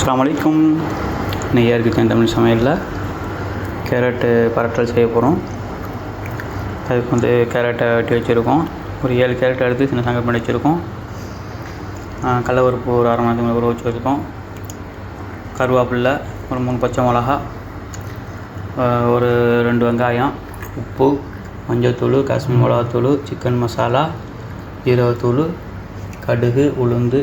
அஸ்ஸலாமு அலைக்கும். நெய்யா இருக்குது தமிழ் சமையலில் கேரட்டு பரட்டல் செய்ய போகிறோம். அதுக்கு வந்து கேரட்டை வெட்டி வச்சுருக்கோம். ஒரு 7 கேரட் எடுத்து சின்ன சங்கல் பண்ணி வச்சுருக்கோம். கடலப்பருப்பு ஒரு அரை மணி நேரத்துக்கு ஊற வச்சு வச்சுருக்கோம். கருவேப்பில்லை, ஒரு 3 பச்சை மிளகா, ஒரு 2 வெங்காயம், உப்பு, மஞ்சள்தூள், காஷ்மீர் மிளகாத்தூள், சிக்கன் மசாலா, ஜீரகத்தூள், கடுகு, உளுந்து,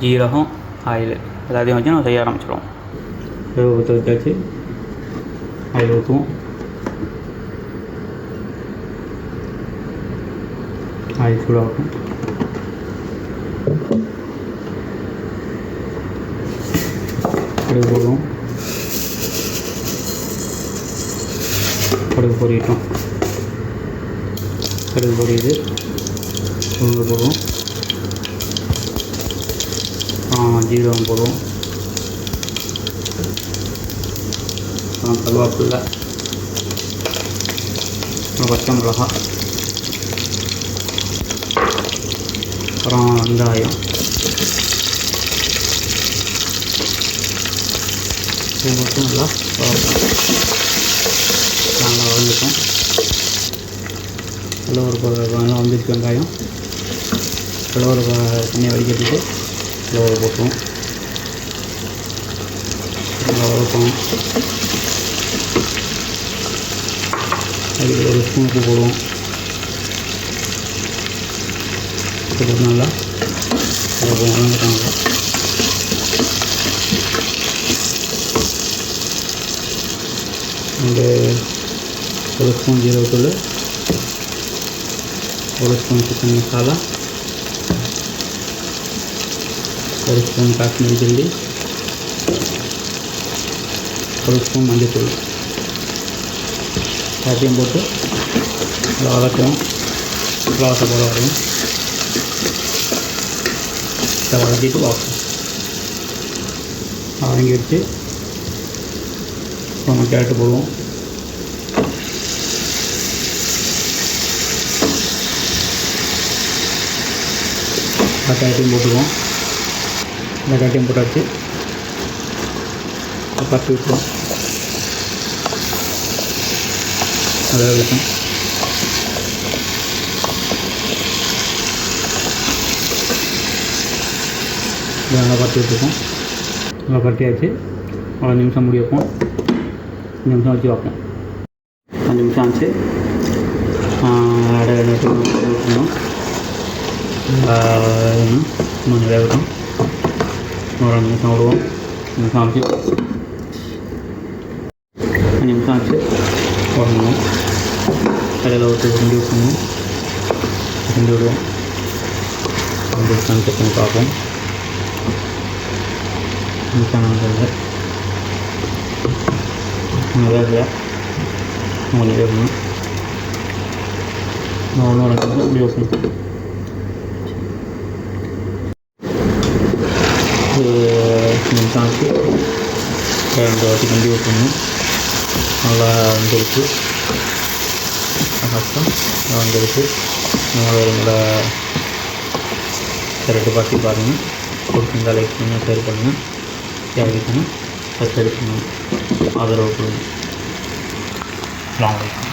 ஜீரகம், ஆயில் எல்லாத்தையும் வச்சு நம்ம செய்ய ஆரம்பிச்சிடுவோம். ஊற்ற வச்சாச்சு. ஆயில் ஊற்றுவோம். ஆயில் சூடாகும். கடுகு போடுவோம். கடுகு பொரியட்டும். கடுகு பொரியுது. உளுந்து போடுவோம். ஜீரகம் போடுவோம். கருவேப்பில்லை, பச்சை மிளகா, அப்புறம் வெங்காயம், இது மட்டும் நல்லா வந்துட்டோம். நல்லா நல்லா வந்துச்சு வெங்காயம். நல்லா ஒரு தண்ணியை வடிக்கிறதுக்கு நல்லா போட்டுவோம். நல்லா வளர்ப்போம். அதுக்கு ஒரு ஸ்பூன் உப்பு போடுவோம். போட்டு நல்லா வளர்க்குறாங்க. இந்த ஒரு ஸ்பூன் ஜீரகத்தூள், ஒரு ஸ்பூன் சிக்கன் மசாலா, ஒரு ஸ்பூன் காஷ்மீரி சில்லி, ஒரு ஸ்பூன் மஞ்சள்தூள் எல்லாத்தையும் போட்டு நல்லா வதக்குவோம். ஃப்ளவர்ஸை போல வரையும் இதை வதக்கிட்டு பார்ப்போம். வதங்கி வச்சு நம்ம கேரட்டு போடுவோம். கேரட்டையும் போட்டுக்குவோம். இந்த கேரட்டையும் போட்டாச்சு. பருத்தி விட்டுருவோம். அதை இருக்கும். நல்லா பருத்தி விட்டுருக்கோம். நல்லா பருத்தியாச்சு. 5 நிமிஷம் மூடி வைப்போம். 5 நிமிஷம் வச்சு வைப்போம். 5 நிமிஷம் ஆச்சு. ஊற்றணும். கொஞ்சம் வேகட்டும். ஒரு 2 நிமிஷம் விடுவோம். 5 நிமிஷம் ஆச்சு. 5 நிமிஷம் ஆச்சு. போடணும். கடையில் ஊற்றி கிண்டி விட்டுணும். கிண்டி விடுவோம். கிண்டி விட்டு செக் பண்ணி பார்ப்போம். நிமிஷம் வேகலை. கொஞ்சம் வேகணும். ஒன்று 2 நிமிஷம் இப்படி வைக்கணும். ஒரு 5 நிமிஷம் ஆச்சு. 2 வாட்டி கிண்டி விட்டுணும். நல்லா வந்துருக்கு. கஷ்டம் வந்துருக்கு. நல்லா கேரட்டு பார்த்து பாருங்கள். கொடுத்துருந்தா லைக் பண்ணுங்கள், ஷேர் பண்ணுங்கள், யாருக்குன்னு சப்ஸ்கிரைப் பண்ணுங்கள், ஆதரவு கொடுங்க. அஸ்ஸலாமு அலைக்கும்.